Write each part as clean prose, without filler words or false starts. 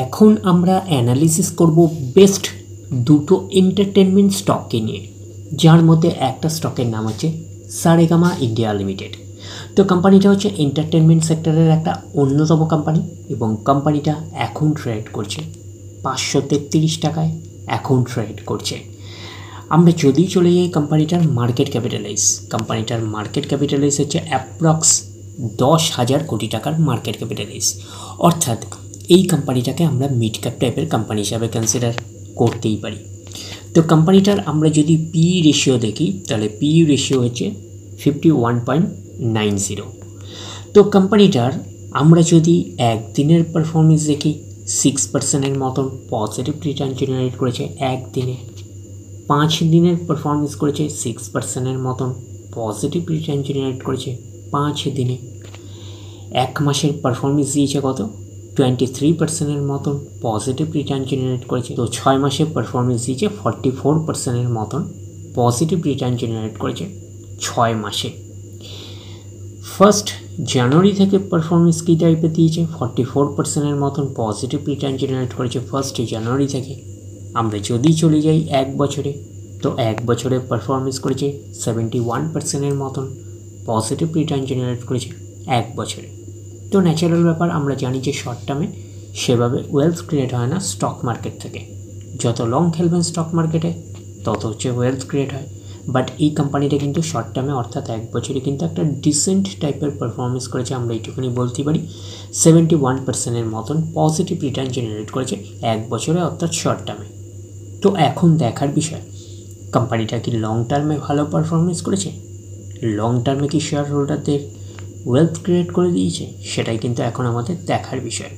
এখন আমরা অ্যানালিসিস করব বেস্ট দুটো এন্টারটেনমেন্ট স্টককে নিয়ে, যার মধ্যে একটা স্টকের নাম হচ্ছে সারেগামা ইন্ডিয়া লিমিটেড। তো কোম্পানিটা হচ্ছে এন্টারটেনমেন্ট সেক্টরের একটা অন্যতম কোম্পানি এবং কোম্পানিটা এখন ট্রেড করছে 533 টাকায় এখন ট্রেড করছে। আমরা যদি চলে যাই কোম্পানিটার মার্কেট ক্যাপিটালাইজ হচ্ছে অ্যাপ্রক্স 10,000 কোটি টাকার মার্কেট ক্যাপিটালাইজ। অর্থাৎ এই কোম্পানিটাকে আমরা মিড ক্যাপ টাইপের কোম্পানি হিসাবে কনসিডার করতেই পারি। তো কোম্পানিটার আমরা যদি পি রেশিও দেখি তাহলে পি রেশিও হচ্ছে 51.90। তো কোম্পানিটার আমরা যদি একদিনের পারফরমেন্স দেখি 6%-এর মতন পজিটিভ রিটার্ন জেনারেট করেছে একদিনে, 5 দিনের পারফরমেন্স করেছে 6%-এর মতন পজিটিভ রিটার্ন জেনারেট করেছে 5 দিনে, 1 মাসের পারফরমেন্স দিয়েছে কত 23%-এর মতন পজিটিভ রিটার্ন জেনারেট করেছে। তো 6 মাসের পারফরমেন্স দিয়েছে 44%-এর মতন পজিটিভ রিটার্ন জেনারেট করেছে 6 মাসে। 1 জানুয়ারি থেকে পারফরমেন্স কী টাইপের দিয়েছে 44%-এর মতন পজিটিভ রিটার্ন জেনারেট করেছে 1 জানুয়ারি থেকে। আমরা যদি চলে যাই 1 বছরে, তো 1 বছরে পারফরমেন্স করেছে 71%-এর মতন পজিটিভ রিটার্ন জেনারেট করেছে 1 বছরে। তো ন্যাচারাল ব্যাপার, আমরা জানি যে শর্ট টার্মে সেভাবে ওয়েলথ ক্রিয়েট হয় না স্টক মার্কেট থেকে। যত লং খেলবেন স্টক মার্কেটে তত হচ্ছে ওয়েলথ ক্রিয়েট হয়। বাট এই কোম্পানিটা কিন্তু শর্ট টার্মে অর্থাৎ 1 বছরে কিন্তু একটা ডিসেন্ট টাইপের পারফরমেন্স করেছে, আমরা এইটুকুনি বলতে পারি। 71%-এর মতন পজিটিভ রিটার্ন জেনারেট করেছে 1 বছরে অর্থাৎ শর্ট টার্মে। তো এখন দেখার বিষয় কোম্পানিটা কি লং টার্মে ভালো পারফরমেন্স করেছে, লং টার্মে কি শেয়ার হোল্ডারদের ওয়েলথ ক্রিয়েট করে দিয়েছে, সেটাই কিন্তু এখন আমাদের দেখার বিষয়।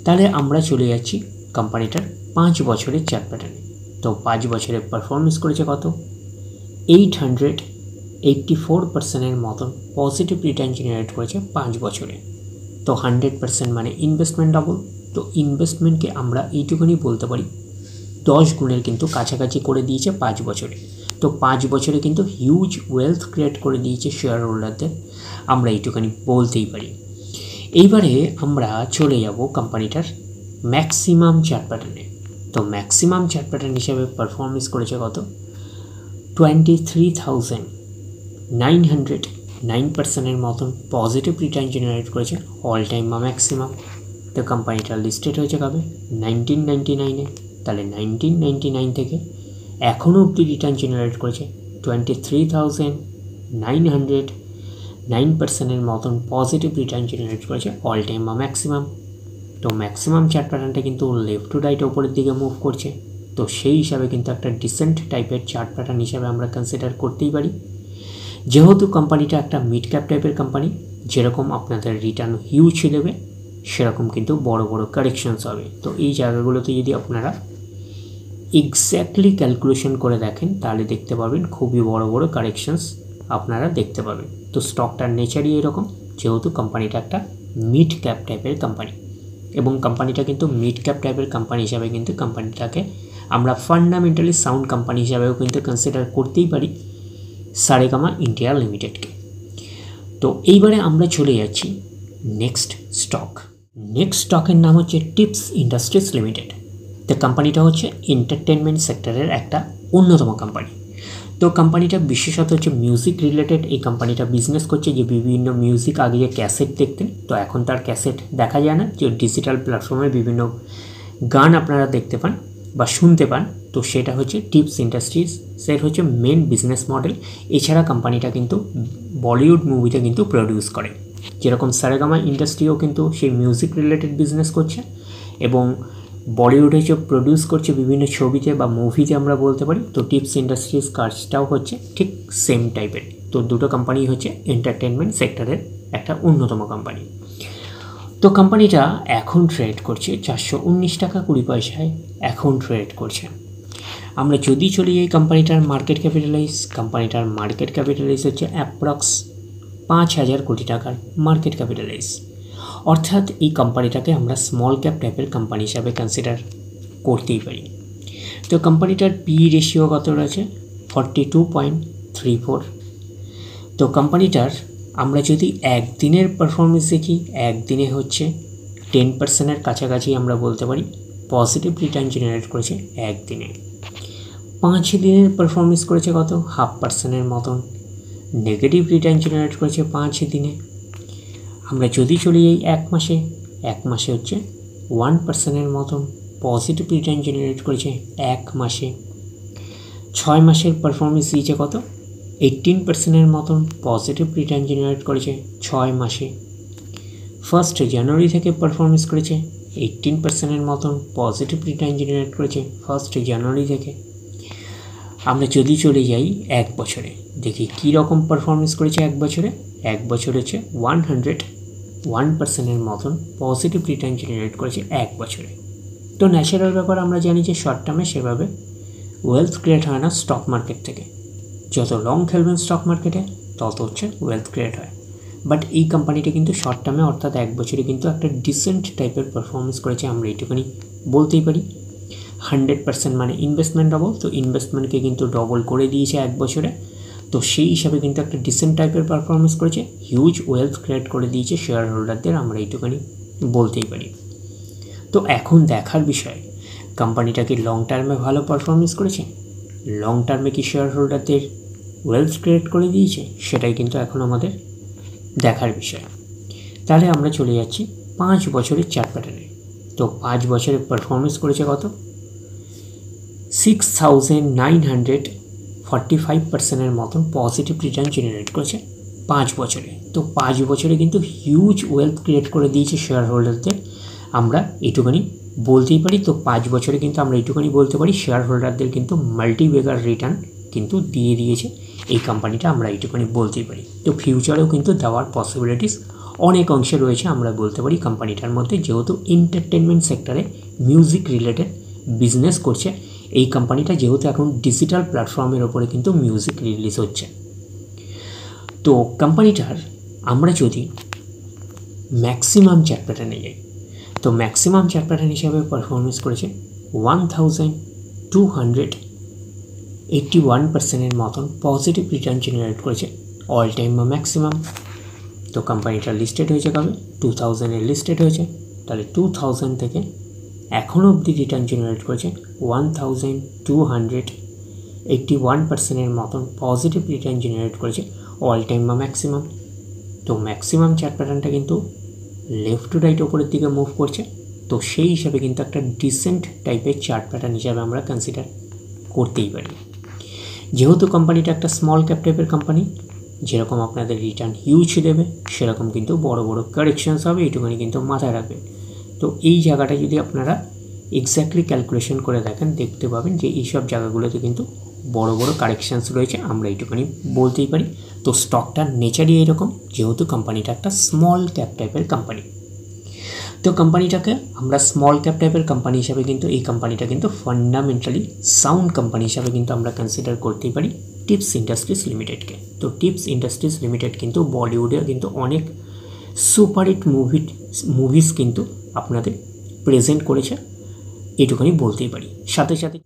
তাহলে আমরা চলে যাচ্ছি কোম্পানিটার 5 বছরের চার্ট প্যাটার্নে। তো 5 বছরের পারফরমেন্স করেছে কত 884%-এর মতন পজিটিভ রিটার্ন জেনারেট করেছে 5 বছরে। তো 100% মানে ইনভেস্টমেন্ট ডাবল। তো ইনভেস্টমেন্টকে আমরা এইটুকুনি বলতে পারি 10 গুণের কিন্তু কাছাকাছি করে দিয়েছে 5 বছরে। তো 5 বছরে কিন্তু হিউজ ওয়েলথ ক্রিয়েট করে দিয়েছে শেয়ার হোল্ডারদের, আমরা এইটুখানি বলতেই পারি। এইবারে আমরা চলে যাব কোম্পানিটার ম্যাক্সিমাম চার্ট প্যাটার্নে। তো ম্যাক্সিমাম চার্ট প্যাটার্ন হিসাবে পারফরমেন্স করেছে কত 23,909%-এর মতন পজিটিভ রিটার্ন জেনারেট করেছে অল টাইম ম্যাক্সিমাম। তো কোম্পানিটা লিস্টেড হয়েছে কবে 1999-এ। তাহলে 1999 থেকে এখনও অবধি রিটার্ন জেনারেট করেছে 23,909%-এর মতন পজিটিভ রিটার্ন জেনারেট করেছে অল টাইম ম্যাক্সিমাম। তো ম্যাক্সিমাম চার্ট প্যাটার্নটা কিন্তু লেফট টু রাইট ওপরের দিকে মুভ করছে। তো সেই হিসাবে কিন্তু একটা ডিসেন্ট টাইপের চার্ট প্যাটার্ন হিসাবে আমরা কনসিডার করতেই পারি। যেহেতু কোম্পানিটা একটা মিড ক্যাপ টাইপের কোম্পানি, যেরকম আপনাদের রিটার্ন হিউজ দেবে সেরকম কিন্তু বড় বড় কারেকশনস হবে। তো এই জায়গাগুলোতে যদি আপনারা এক্স্যাক্টলি ক্যালকুলেশন করে দেখেন তাহলে দেখতে পাবেন খুবই বড় বড় কারেকশনস আপনারা দেখতে পাবেন। তো স্টকটার নেচারই এরকম, যেহেতু কোম্পানিটা একটা মিড ক্যাপ টাইপের কোম্পানি এবং কোম্পানিটা কিন্তু মিড ক্যাপ টাইপের কোম্পানি হিসাবে কিন্তু কোম্পানিটাকে আমরা ফান্ডামেন্টালি সাউন্ড কোম্পানি হিসাবেও কিন্তু কনসিডার করতেই পারি সারেগামা ইন্ডিয়া লিমিটেডকে। তো এইবারে আমরা চলে যাচ্ছি নেক্সট স্টকের নাম হচ্ছে টিপস ইন্ডাস্ট্রিজ লিমিটেড। তো কোম্পানিটা হচ্ছে এন্টারটেনমেন্ট সেক্টরের একটা অন্যতম কোম্পানি। তো কোম্পানিটা বিশেষত হচ্ছে মিউজিক রিলেটেড। এই কোম্পানিটা বিজনেস করছে যে বিভিন্ন মিউজিক আগে যে ক্যাসেট দেখতেন, তো এখন তার ক্যাসেট দেখা যায় না, যে ডিজিটাল প্ল্যাটফর্মে বিভিন্ন গান আপনারা দেখতে পান বা শুনতে পান। তো সেটা হচ্ছে টিপস ইন্ডাস্ট্রিজ, সেটা হচ্ছে মেন বিজনেস মডেল। এছাড়া কোম্পানিটা কিন্তু বলিউড মুভিতে কিন্তু প্রডিউস করে, যেরকম সারেগামা ইন্ডাস্ট্রিও কিন্তু সেই মিউজিক রিলেটেড বিজনেস করছে এবং বলিউডে যে প্রডিউস করছে বিভিন্ন ছবিতে বা মুভিতে আমরা বলতে পারি। তো টিপস ইন্ডাস্ট্রিজ কাজটাও হচ্ছে ঠিক সেম টাইপের। তো দুটো কোম্পানি হচ্ছে এন্টারটেনমেন্ট সেক্টরের একটা অন্যতম কোম্পানি। তো কোম্পানিটা এখন ট্রেড করছে 419 টাকা 20 পয়সায় এখন ট্রেড করছে। আমরা যদি চলে যাই কোম্পানিটার মার্কেট ক্যাপিটালাইজ হচ্ছে অ্যাপ্রক্স 5,000 কোটি টাকার মার্কেট ক্যাপিটালাইজ। অর্থাৎ এই কোম্পানিটাকে আমরা স্মল ক্যাপ টাইপের কোম্পানি হিসাবে কনসিডার করতেই পারি। তো কোম্পানিটার পি রেশিও কত রয়েছে 42.34। তো কোম্পানিটার আমরা যদি একদিনের পারফরমেন্স দেখি, একদিনে হচ্ছে 10%-এর কাছাকাছি আমরা বলতে পারি পজিটিভ রিটার্ন জেনারেট করেছে একদিনে। 5 দিনের পারফরমেন্স করেছে কত? 0.5%-এর মতন নেগেটিভ রিটার্ন জেনারেট করেছে 5 দিনে। আমরা যদি চলে যাই এক মাসে হচ্ছে 1%-এর মতন পজিটিভ রিটার্ন জেনারেট করেছে এক মাসে। 6 মাসের পারফরমেন্স দিয়েছে কত? 18%-এর মতন পজিটিভ রিটার্ন জেনারেট করেছে 6 মাসে। 1 জানুয়ারি থেকে পারফরমেন্স করেছে 18%-এর মতন পজিটিভ রিটার্ন জেনারেট করেছে 1 জানুয়ারি থেকে। আমরা যদি চলে যাই এক বছরে, দেখি কী রকম পারফরমেন্স করেছে এক বছরে হচ্ছে 101%-এর মতন পজিটিভ রিটার্ন জেনারেট করেছে এক বছরে। তো ন্যাচারাল ব্যাপার, আমরা জানি যে শর্ট টার্মে সেভাবে ওয়েলথ ক্রিয়েট হয় না স্টক মার্কেট থেকে। যত লং খেলবেন স্টক মার্কেটে তত হচ্ছে ওয়েলথ ক্রিয়েট হয়। বাট এই কোম্পানিটা কিন্তু শর্ট টার্মে অর্থাৎ এক বছরে কিন্তু একটা ডিসেন্ট টাইপের পারফরমেন্স করেছে, আমরা এইটুখানি বলতেই পারি। 100% মানে ইনভেস্টমেন্ট ডবল, তো ইনভেস্টমেন্টকে কিন্তু ডবল করে দিয়েছে এক বছরে। তো সেই হিসাবে কিন্তু একটা ডিসেন্ট টাইপের পারফরমেন্স করেছে, হিউজ ওয়েলথ ক্রিয়েট করে দিয়েছে শেয়ার হোল্ডারদের, আমরা এইটুখানি বলতেই পারি। তো এখন দেখার বিষয়, কোম্পানিটা কি লং টার্মে ভালো পারফরমেন্স করেছে, লং টার্মে কি শেয়ার হোল্ডারদের ওয়েলথ ক্রিয়েট করে দিয়েছে, সেটাই কিন্তু এখন আমাদের দেখার বিষয়। তাহলে আমরা চলে যাচ্ছি 5 বছরের চার্ট প্যাটার্নে। তো 5 বছরের পারফরমেন্স করেছে কত? 6945%-এর মতন পজিটিভ রিটার্ন জেনারেট করেছে 5 বছরে। তো 5 বছরে কিন্তু হিউজ ওয়েলথ ক্রিয়েট করে দিয়েছে শেয়ার হোল্ডারদের, আমরা এইটুখানি বলতেই পারি। তো 5 বছরে কিন্তু আমরা এইটুখানি বলতে পারি শেয়ার হোল্ডারদের কিন্তু মাল্টিবেগার রিটার্ন কিন্তু দিয়ে দিয়েছে এই কোম্পানিটা, আমরা এইটুখানি বলতেই পারি। তো ফিউচারেও কিন্তু দেওয়ার পসিবিলিটিস অনেক অংশে রয়েছে, আমরা বলতে পারি কোম্পানিটার মধ্যে। যেহেতু এন্টারটেনমেন্ট সেক্টরে মিউজিক রিলেটেড বিজনেস করছে এই কোম্পানিটা, যেহেতু এখন ডিজিটাল প্ল্যাটফর্মের ওপরে কিন্তু মিউজিক রিলিজ হচ্ছে। তো কোম্পানিটার আমরা যদি ম্যাক্সিমাম চার্ট প্যাটার্নে যাই, তো ম্যাক্সিমাম চার্ট প্যাটার্ন হিসাবে পারফরমেন্স করেছে 1281%-এর মতন পজিটিভ রিটার্ন জেনারেট করেছে অল টাইম বা ম্যাক্সিমাম। তো কোম্পানিটা লিস্টেড হয়েছে কবে? 2000-এ লিস্টেড হয়েছে। তাহলে 2000 থেকে এখনও অবধি রিটার্ন জেনারেট করেছে 1281%-এর মতন পজিটিভ রিটার্ন জেনারেট করেছে অল টাইম বা ম্যাক্সিমাম। তো ম্যাক্সিমাম চার্ট প্যাটার্নটা কিন্তু লেফট টু রাইট ওপরের দিকে মুভ করছে, তো সেই হিসাবে কিন্তু একটা ডিসেন্ট টাইপের চার্ট প্যাটার্ন হিসাবে আমরা কনসিডার করতেই পারি। যেহেতু কোম্পানিটা একটা স্মল ক্যাপ টাইপের কোম্পানি, যেরকম আপনাদের রিটার্ন হিউজ দেবে সেরকম কিন্তু বড় বড় কারেকশানস হবে, এইটুখানি কিন্তু মাথায় রাখবেন। তো এই জায়গাটা যদি আপনারা এক্স্যাক্টলি ক্যালকুলেশন করে দেখেন, দেখতে পাবেন যে এইসব জায়গাগুলোতে কিন্তু বড় বড় কারেকশানস রয়েছে, আমরা এইটুখানি বলতেই পারি। তো স্টকটার নেচারই এরকম, যেহেতু কোম্পানিটা একটা স্মল ক্যাপ টাইপের কোম্পানি। তো কোম্পানিটাকে আমরা স্মল ক্যাপ টাইপের কোম্পানি হিসাবে কিন্তু এই কোম্পানিটা কিন্তু ফান্ডামেন্টালি সাউন্ড কোম্পানি হিসাবে কিন্তু আমরা কনসিডার করতেই পারি টিপস ইন্ডাস্ট্রিজ লিমিটেডকে। তো টিপস ইন্ডাস্ট্রিজ লিমিটেড কিন্তু বলিউডে কিন্তু অনেক সুপারহিট মুভিস কিন্তু আপনাদের প্রেজেন্ট করেছে, এটুখানি বলতেই পারি। সাথে সাথে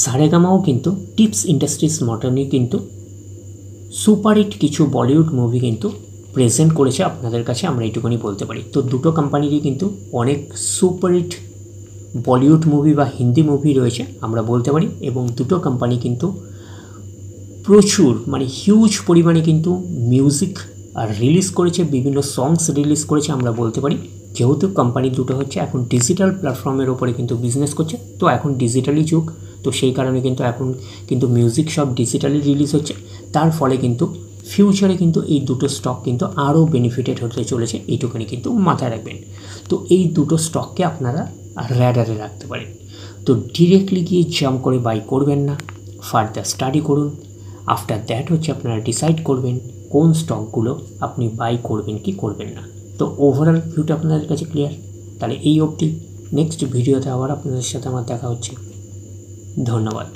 সারেগামাও কিন্তু টিপস ইন্ডাস্ট্রিজ মডেলই কিন্তু সুপারহিট কিছু বলিউড মুভি কিন্তু প্রেজেন্ট করেছে আপনাদের কাছে, আমরা এইটুকুনি বলতে পারি। তো দুটো কোম্পানিরই কিন্তু অনেক সুপারহিট বলিউড মুভি বা হিন্দি মুভি রয়েছে আমরা বলতে পারি, এবং দুটো কোম্পানি কিন্তু প্রচুর মানে হিউজ পরিমাণে কিন্তু মিউজিক আর রিলিজ করেছে, বিভিন্ন সংস রিলিজ করেছে আমরা বলতে পারি। যেহেতু কোম্পানি দুটো হচ্ছে এখন ডিজিটাল প্ল্যাটফর্মের ওপরে কিন্তু বিজনেস করছে, তো এখন ডিজিটালি যুগ, তো সেই কারণে কিন্তু এখন কিন্তু মিউজিক সব ডিজিটালি রিলিজ হচ্ছে, তার ফলে কিন্তু ফিউচারে কিন্তু এই দুটো স্টক কিন্তু আরও বেনিফিটেড হতে চলেছে, এইটুখানি কিন্তু মাথায় রাখবেন। তো এই দুটো স্টককে আপনারা র্যাডারে রাখতে পারেন। তো ডিরেক্টলি গিয়ে জাম্প করে বাই করবেন না, ফার্দার স্টাডি করুন। আফটার দ্যাট হচ্ছে আপনারা ডিসাইড করবেন কোন স্টকগুলো আপনি বাই করবেন কি করবেন না। তো ওভারঅল ভিউটা আপনাদের কাছে ক্লিয়ার। তাহলে এই অবধি, নেক্সট ভিডিওতে আবার আপনাদের সাথে আমার দেখা হচ্ছে। ধন্যবাদ।